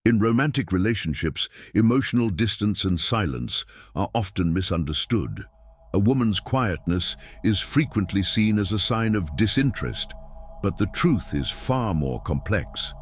In romantic relationships, emotional distance and silence are often misunderstood. A woman's quietness is frequently seen as a sign of disinterest, but the truth is far more complex.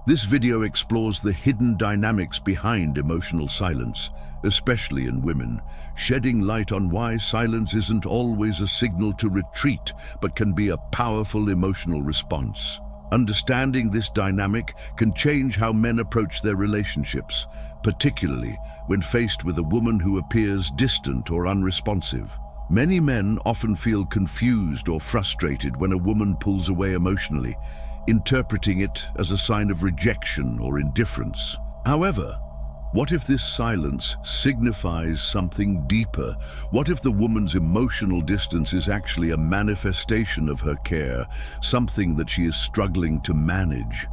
This video explores the hidden dynamics behind emotional silence, especially in women, shedding light on why silence isn't always a signal to retreat, but can be a powerful emotional response. Understanding this dynamic can change how men approach their relationships, particularly when faced with a woman who appears distant or unresponsive. Many men often feel confused or frustrated when a woman pulls away emotionally, interpreting it as a sign of rejection or indifference. However, what if this silence signifies something deeper? What if the woman's emotional distance is actually a manifestation of her care, something that she is struggling to manage?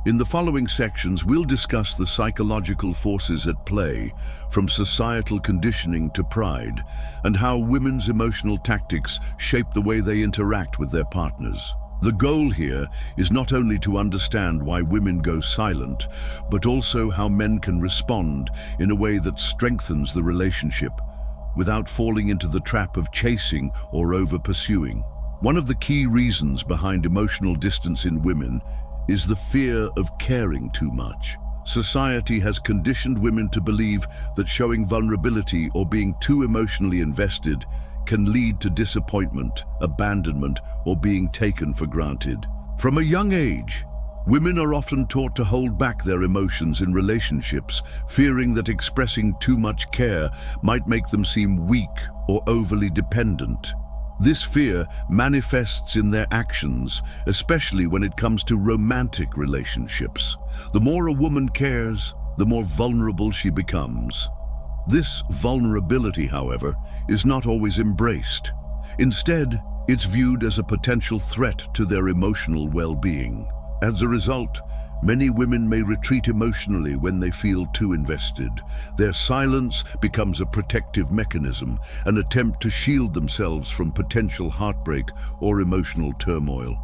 In the following sections, we'll discuss the psychological forces at play, from societal conditioning to pride, and how women's emotional tactics shape the way they interact with their partners. The goal here is not only to understand why women go silent, but also how men can respond in a way that strengthens the relationship, without falling into the trap of chasing or over-pursuing. One of the key reasons behind emotional distance in women is the fear of caring too much. Society has conditioned women to believe that showing vulnerability or being too emotionally invested can lead to disappointment, abandonment, or being taken for granted. From a young age, women are often taught to hold back their emotions in relationships, fearing that expressing too much care might make them seem weak or overly dependent. This fear manifests in their actions, especially when it comes to romantic relationships. The more a woman cares, the more vulnerable she becomes. This vulnerability, however, is not always embraced. Instead, it's viewed as a potential threat to their emotional well-being. As a result, many women may retreat emotionally when they feel too invested. Their silence becomes a protective mechanism, an attempt to shield themselves from potential heartbreak or emotional turmoil.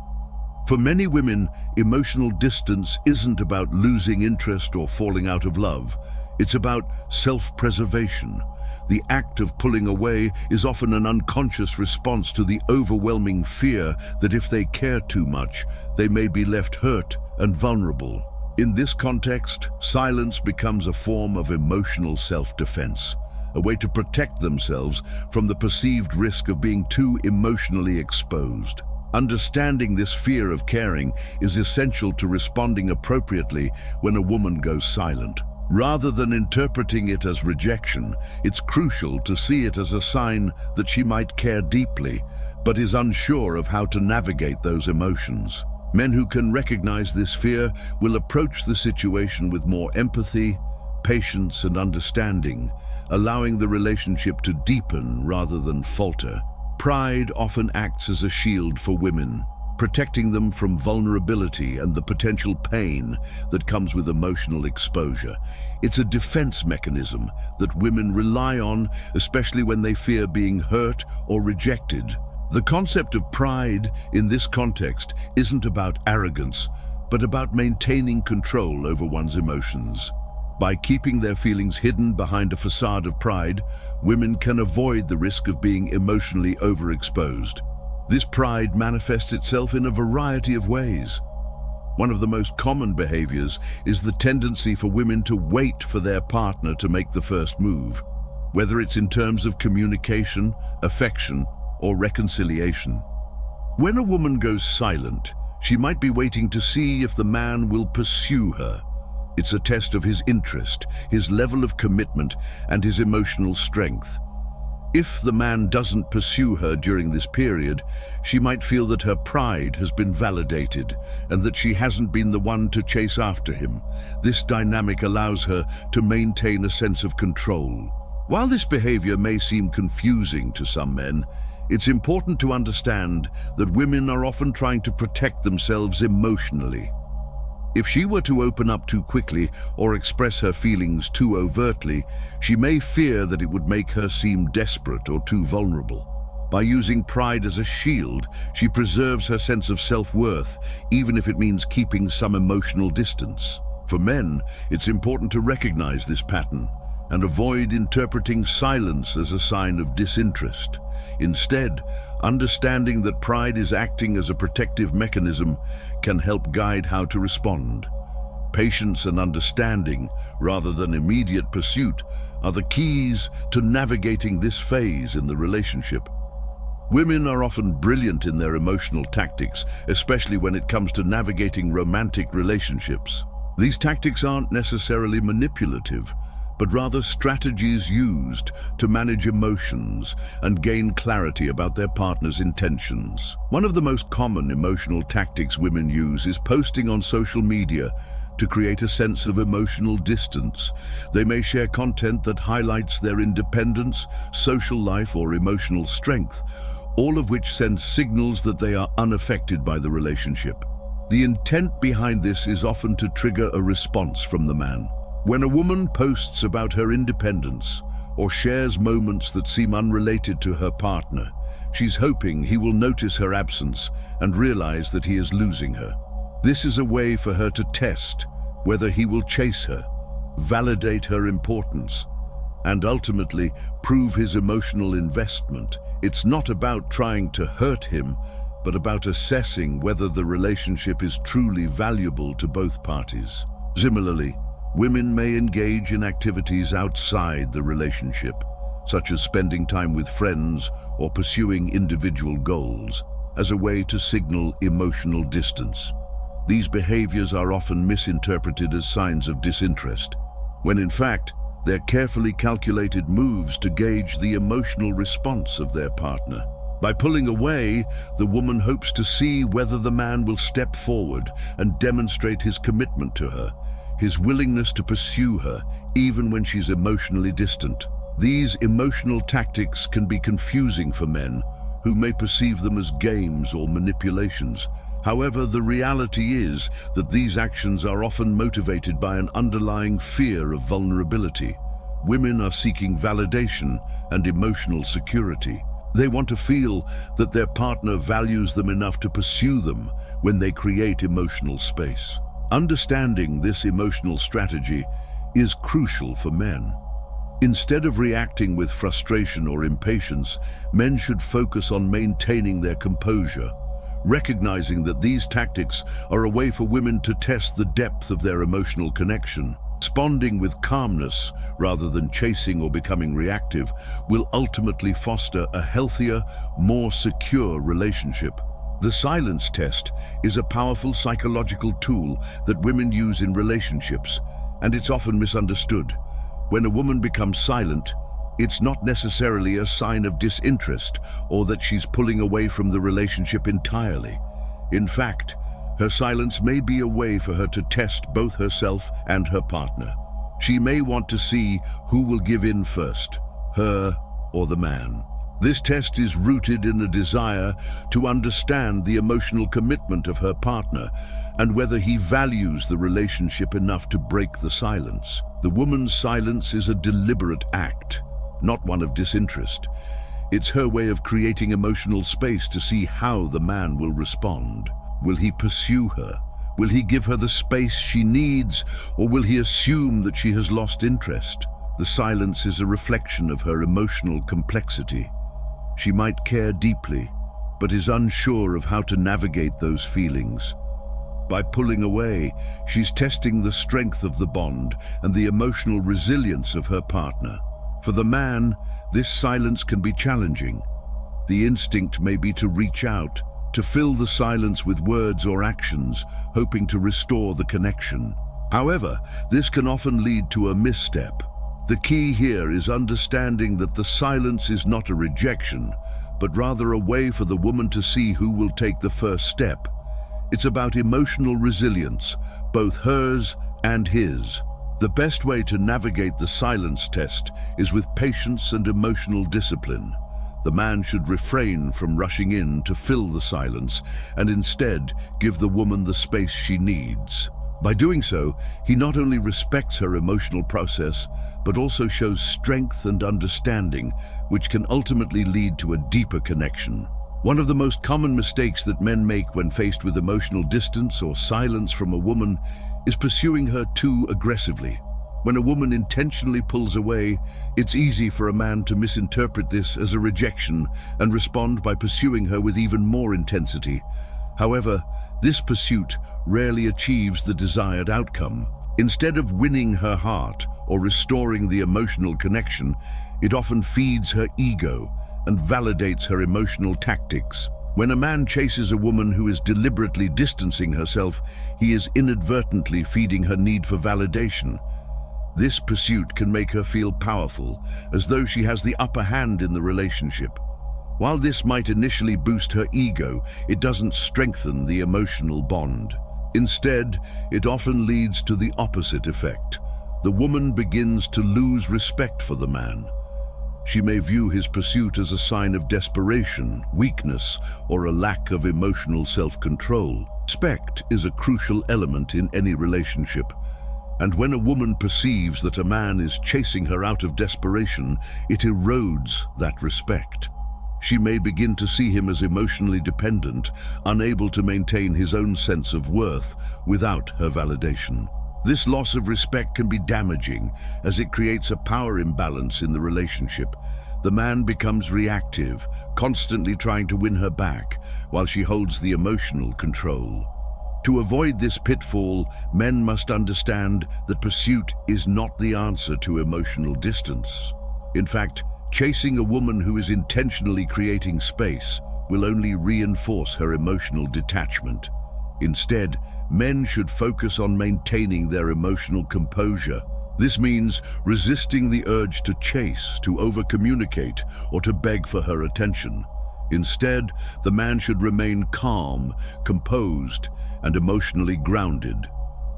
For many women, emotional distance isn't about losing interest or falling out of love. It's about self-preservation. The act of pulling away is often an unconscious response to the overwhelming fear that if they care too much, they may be left hurt and vulnerable. In this context, silence becomes a form of emotional self-defense, a way to protect themselves from the perceived risk of being too emotionally exposed. Understanding this fear of caring is essential to responding appropriately when a woman goes silent. Rather than interpreting it as rejection, it's crucial to see it as a sign that she might care deeply, but is unsure of how to navigate those emotions. Men who can recognize this fear will approach the situation with more empathy, patience, and understanding, allowing the relationship to deepen rather than falter. Pride often acts as a shield for women, protecting them from vulnerability and the potential pain that comes with emotional exposure. It's a defense mechanism that women rely on, especially when they fear being hurt or rejected. The concept of pride in this context isn't about arrogance, but about maintaining control over one's emotions. By keeping their feelings hidden behind a facade of pride, women can avoid the risk of being emotionally overexposed. This pride manifests itself in a variety of ways. One of the most common behaviors is the tendency for women to wait for their partner to make the first move, whether it's in terms of communication, affection, or reconciliation. When a woman goes silent, she might be waiting to see if the man will pursue her. It's a test of his interest, his level of commitment, and his emotional strength. If the man doesn't pursue her during this period, she might feel that her pride has been validated and that she hasn't been the one to chase after him. This dynamic allows her to maintain a sense of control. While this behavior may seem confusing to some men, it's important to understand that women are often trying to protect themselves emotionally. If she were to open up too quickly or express her feelings too overtly, she may fear that it would make her seem desperate or too vulnerable. By using pride as a shield, she preserves her sense of self-worth, even if it means keeping some emotional distance. For men, it's important to recognize this pattern and avoid interpreting silence as a sign of disinterest. Instead, understanding that pride is acting as a protective mechanism can help guide how to respond. Patience and understanding, rather than immediate pursuit, are the keys to navigating this phase in the relationship. Women are often brilliant in their emotional tactics, especially when it comes to navigating romantic relationships. These tactics aren't necessarily manipulative, but rather strategies used to manage emotions and gain clarity about their partner's intentions. One of the most common emotional tactics women use is posting on social media to create a sense of emotional distance. They may share content that highlights their independence, social life, or emotional strength, all of which sends signals that they are unaffected by the relationship. The intent behind this is often to trigger a response from the man. When a woman posts about her independence or shares moments that seem unrelated to her partner, she's hoping he will notice her absence and realize that he is losing her. This is a way for her to test whether he will chase her, validate her importance, and ultimately prove his emotional investment. It's not about trying to hurt him, but about assessing whether the relationship is truly valuable to both parties. Similarly, women may engage in activities outside the relationship, such as spending time with friends or pursuing individual goals, as a way to signal emotional distance. These behaviors are often misinterpreted as signs of disinterest, when in fact, they're carefully calculated moves to gauge the emotional response of their partner. By pulling away, the woman hopes to see whether the man will step forward and demonstrate his commitment to her, his willingness to pursue her, even when she's emotionally distant. These emotional tactics can be confusing for men who may perceive them as games or manipulations. However, the reality is that these actions are often motivated by an underlying fear of vulnerability. Women are seeking validation and emotional security. They want to feel that their partner values them enough to pursue them when they create emotional space. Understanding this emotional strategy is crucial for men. Instead of reacting with frustration or impatience, men should focus on maintaining their composure, recognizing that these tactics are a way for women to test the depth of their emotional connection. Responding with calmness rather than chasing or becoming reactive will ultimately foster a healthier, more secure relationship. The silence test is a powerful psychological tool that women use in relationships, and it's often misunderstood. When a woman becomes silent, it's not necessarily a sign of disinterest or that she's pulling away from the relationship entirely. In fact, her silence may be a way for her to test both herself and her partner. She may want to see who will give in first, her or the man. This test is rooted in a desire to understand the emotional commitment of her partner and whether he values the relationship enough to break the silence. The woman's silence is a deliberate act, not one of disinterest. It's her way of creating emotional space to see how the man will respond. Will he pursue her? Will he give her the space she needs, or will he assume that she has lost interest? The silence is a reflection of her emotional complexity. She might care deeply, but is unsure of how to navigate those feelings. By pulling away, she's testing the strength of the bond and the emotional resilience of her partner. For the man, this silence can be challenging. The instinct may be to reach out, to fill the silence with words or actions, hoping to restore the connection. However, this can often lead to a misstep. The key here is understanding that the silence is not a rejection, but rather a way for the woman to see who will take the first step. It's about emotional resilience, both hers and his. The best way to navigate the silence test is with patience and emotional discipline. The man should refrain from rushing in to fill the silence and instead give the woman the space she needs. By doing so, he not only respects her emotional process, but also shows strength and understanding, which can ultimately lead to a deeper connection. One of the most common mistakes that men make when faced with emotional distance or silence from a woman is pursuing her too aggressively. When a woman intentionally pulls away, it's easy for a man to misinterpret this as a rejection and respond by pursuing her with even more intensity. However, this pursuit rarely achieves the desired outcome. Instead of winning her heart or restoring the emotional connection, it often feeds her ego and validates her emotional tactics. When a man chases a woman who is deliberately distancing herself, he is inadvertently feeding her need for validation. This pursuit can make her feel powerful, as though she has the upper hand in the relationship. While this might initially boost her ego, it doesn't strengthen the emotional bond. Instead, it often leads to the opposite effect. The woman begins to lose respect for the man. She may view his pursuit as a sign of desperation, weakness, or a lack of emotional self-control. Respect is a crucial element in any relationship, and when a woman perceives that a man is chasing her out of desperation, it erodes that respect. She may begin to see him as emotionally dependent, unable to maintain his own sense of worth without her validation. This loss of respect can be damaging, as it creates a power imbalance in the relationship. The man becomes reactive, constantly trying to win her back, while she holds the emotional control. To avoid this pitfall, men must understand that pursuit is not the answer to emotional distance. In fact, chasing a woman who is intentionally creating space will only reinforce her emotional detachment. Instead, men should focus on maintaining their emotional composure. This means resisting the urge to chase, to over-communicate, or to beg for her attention. Instead, the man should remain calm, composed, and emotionally grounded.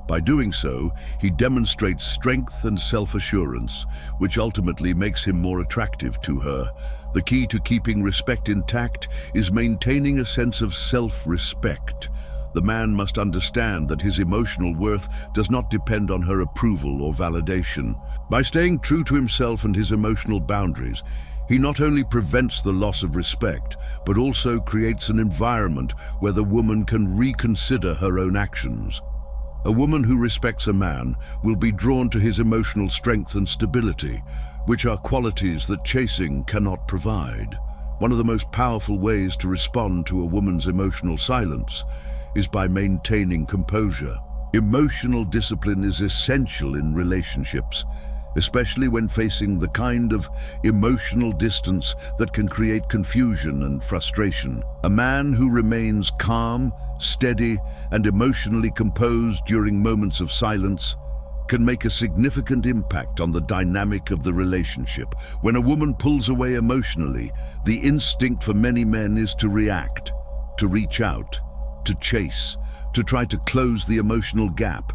By doing so, he demonstrates strength and self-assurance, which ultimately makes him more attractive to her. The key to keeping respect intact is maintaining a sense of self-respect. The man must understand that his emotional worth does not depend on her approval or validation. By staying true to himself and his emotional boundaries, he not only prevents the loss of respect, but also creates an environment where the woman can reconsider her own actions. A woman who respects a man will be drawn to his emotional strength and stability, which are qualities that chasing cannot provide. One of the most powerful ways to respond to a woman's emotional silence is by maintaining composure. Emotional discipline is essential in relationships, especially when facing the kind of emotional distance that can create confusion and frustration. A man who remains calm, steady, and emotionally composed during moments of silence can make a significant impact on the dynamic of the relationship. When a woman pulls away emotionally, the instinct for many men is to react, to reach out, to chase, to try to close the emotional gap.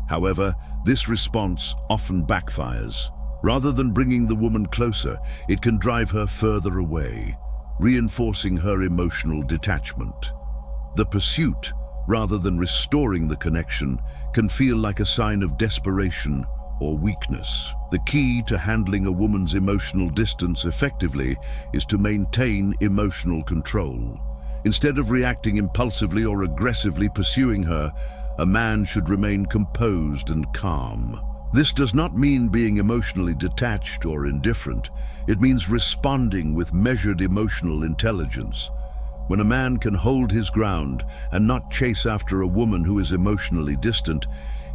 However, this response often backfires. Rather than bringing the woman closer, it can drive her further away, reinforcing her emotional detachment. The pursuit, rather than restoring the connection, can feel like a sign of desperation or weakness. The key to handling a woman's emotional distance effectively is to maintain emotional control. Instead of reacting impulsively or aggressively pursuing her, a man should remain composed and calm. This does not mean being emotionally detached or indifferent. It means responding with measured emotional intelligence. When a man can hold his ground and not chase after a woman who is emotionally distant,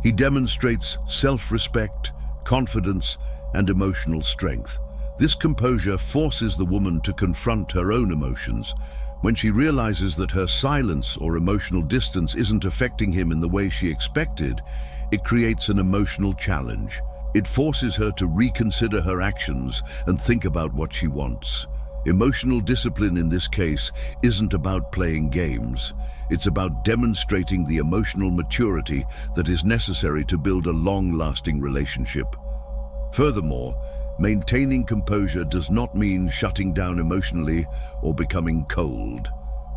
he demonstrates self-respect, confidence, and emotional strength. This composure forces the woman to confront her own emotions. When she realizes that her silence or emotional distance isn't affecting him in the way she expected, it creates an emotional challenge. It forces her to reconsider her actions and think about what she wants. Emotional discipline in this case isn't about playing games. It's about demonstrating the emotional maturity that is necessary to build a long-lasting relationship. Furthermore, maintaining composure does not mean shutting down emotionally or becoming cold.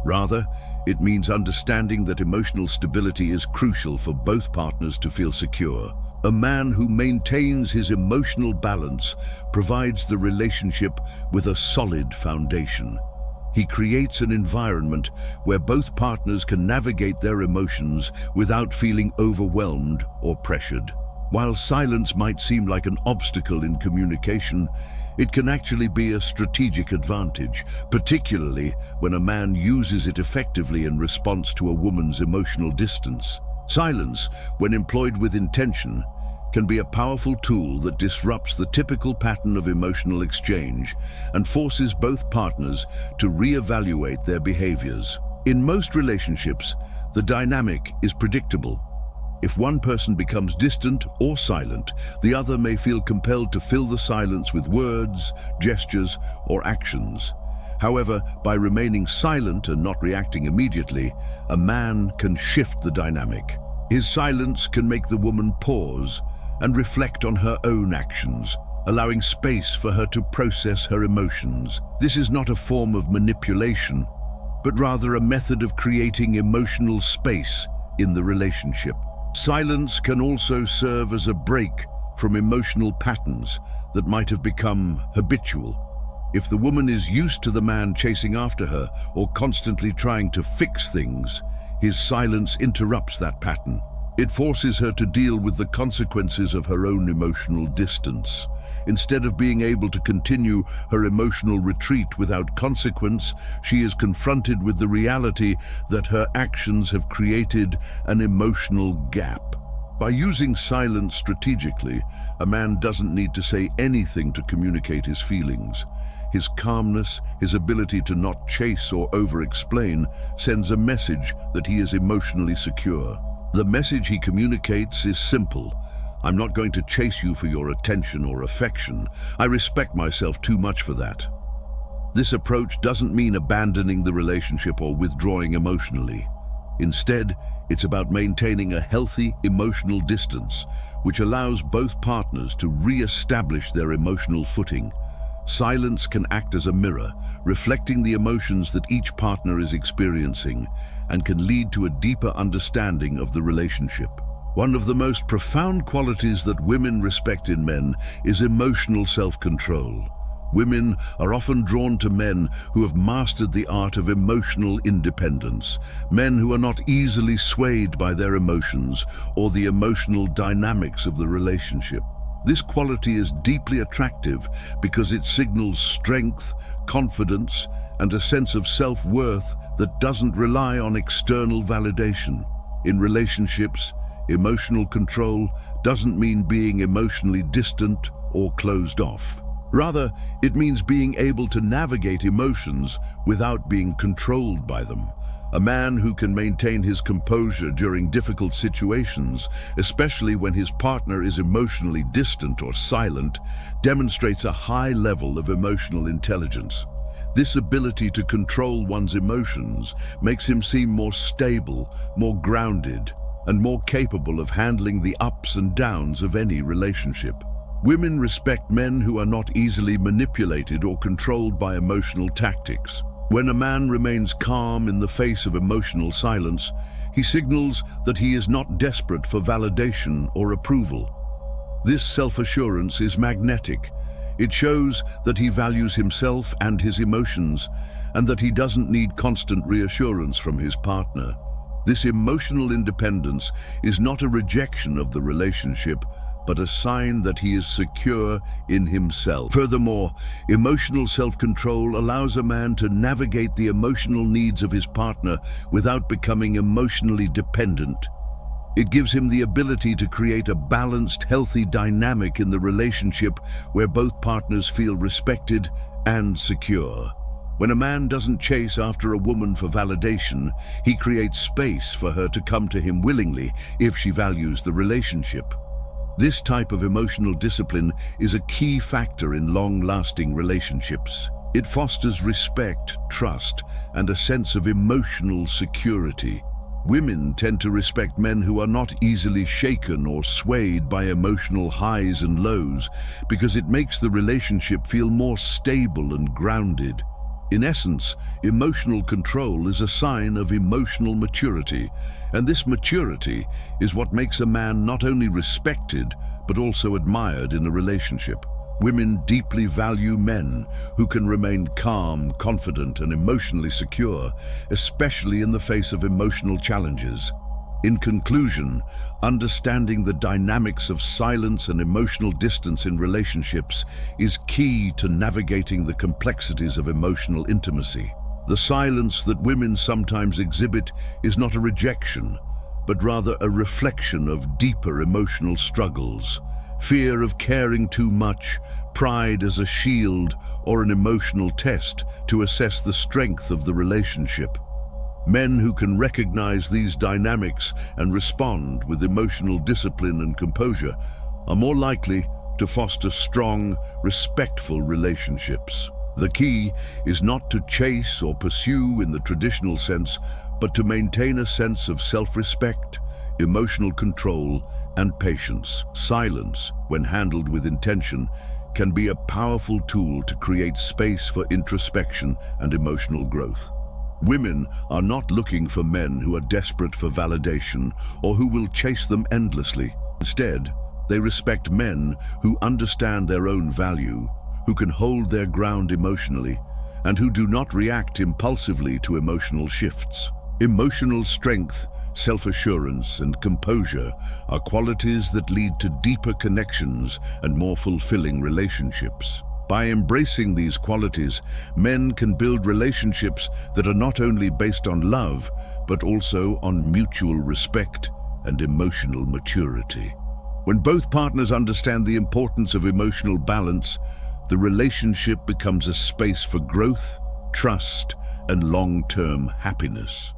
Rather, it means understanding that emotional stability is crucial for both partners to feel secure. A man who maintains his emotional balance provides the relationship with a solid foundation. He creates an environment where both partners can navigate their emotions without feeling overwhelmed or pressured. While silence might seem like an obstacle in communication, it can actually be a strategic advantage, particularly when a man uses it effectively in response to a woman's emotional distance. Silence, when employed with intention, can be a powerful tool that disrupts the typical pattern of emotional exchange and forces both partners to reevaluate their behaviors. In most relationships, the dynamic is predictable. If one person becomes distant or silent, the other may feel compelled to fill the silence with words, gestures, or actions. However, by remaining silent and not reacting immediately, a man can shift the dynamic. His silence can make the woman pause and reflect on her own actions, allowing space for her to process her emotions. This is not a form of manipulation, but rather a method of creating emotional space in the relationship. Silence can also serve as a break from emotional patterns that might have become habitual. If the woman is used to the man chasing after her or constantly trying to fix things, his silence interrupts that pattern. It forces her to deal with the consequences of her own emotional distance. Instead of being able to continue her emotional retreat without consequence, she is confronted with the reality that her actions have created an emotional gap. By using silence strategically, a man doesn't need to say anything to communicate his feelings. His calmness, his ability to not chase or over-explain, sends a message that he is emotionally secure. The message he communicates is simple. I'm not going to chase you for your attention or affection. I respect myself too much for that. This approach doesn't mean abandoning the relationship or withdrawing emotionally. Instead, it's about maintaining a healthy emotional distance, which allows both partners to re-establish their emotional footing. Silence can act as a mirror, reflecting the emotions that each partner is experiencing, and can lead to a deeper understanding of the relationship. One of the most profound qualities that women respect in men is emotional self-control. Women are often drawn to men who have mastered the art of emotional independence, men who are not easily swayed by their emotions or the emotional dynamics of the relationship. This quality is deeply attractive because it signals strength, confidence, and a sense of self-worth that doesn't rely on external validation. In relationships, emotional control doesn't mean being emotionally distant or closed off. Rather, it means being able to navigate emotions without being controlled by them. A man who can maintain his composure during difficult situations, especially when his partner is emotionally distant or silent, demonstrates a high level of emotional intelligence. This ability to control one's emotions makes him seem more stable, more grounded, and more capable of handling the ups and downs of any relationship. Women respect men who are not easily manipulated or controlled by emotional tactics. When a man remains calm in the face of emotional silence, he signals that he is not desperate for validation or approval. This self-assurance is magnetic. It shows that he values himself and his emotions, and that he doesn't need constant reassurance from his partner. This emotional independence is not a rejection of the relationship, but a sign that he is secure in himself. Furthermore, emotional self-control allows a man to navigate the emotional needs of his partner without becoming emotionally dependent. It gives him the ability to create a balanced, healthy dynamic in the relationship where both partners feel respected and secure. When a man doesn't chase after a woman for validation, he creates space for her to come to him willingly if she values the relationship. This type of emotional discipline is a key factor in long-lasting relationships. It fosters respect, trust, and a sense of emotional security. Women tend to respect men who are not easily shaken or swayed by emotional highs and lows because it makes the relationship feel more stable and grounded. In essence, emotional control is a sign of emotional maturity, and this maturity is what makes a man not only respected, but also admired in a relationship. Women deeply value men who can remain calm, confident, and emotionally secure, especially in the face of emotional challenges. In conclusion, understanding the dynamics of silence and emotional distance in relationships is key to navigating the complexities of emotional intimacy. The silence that women sometimes exhibit is not a rejection, but rather a reflection of deeper emotional struggles. Fear of caring too much, pride as a shield, or an emotional test to assess the strength of the relationship. Men who can recognize these dynamics and respond with emotional discipline and composure are more likely to foster strong, respectful relationships. The key is not to chase or pursue in the traditional sense, but to maintain a sense of self-respect, emotional control, and patience. Silence, when handled with intention, can be a powerful tool to create space for introspection and emotional growth. Women are not looking for men who are desperate for validation or who will chase them endlessly. Instead, they respect men who understand their own value, who can hold their ground emotionally, and who do not react impulsively to emotional shifts. Emotional strength, self-assurance, and composure are qualities that lead to deeper connections and more fulfilling relationships. By embracing these qualities, men can build relationships that are not only based on love, but also on mutual respect and emotional maturity. When both partners understand the importance of emotional balance, the relationship becomes a space for growth, trust, and long-term happiness.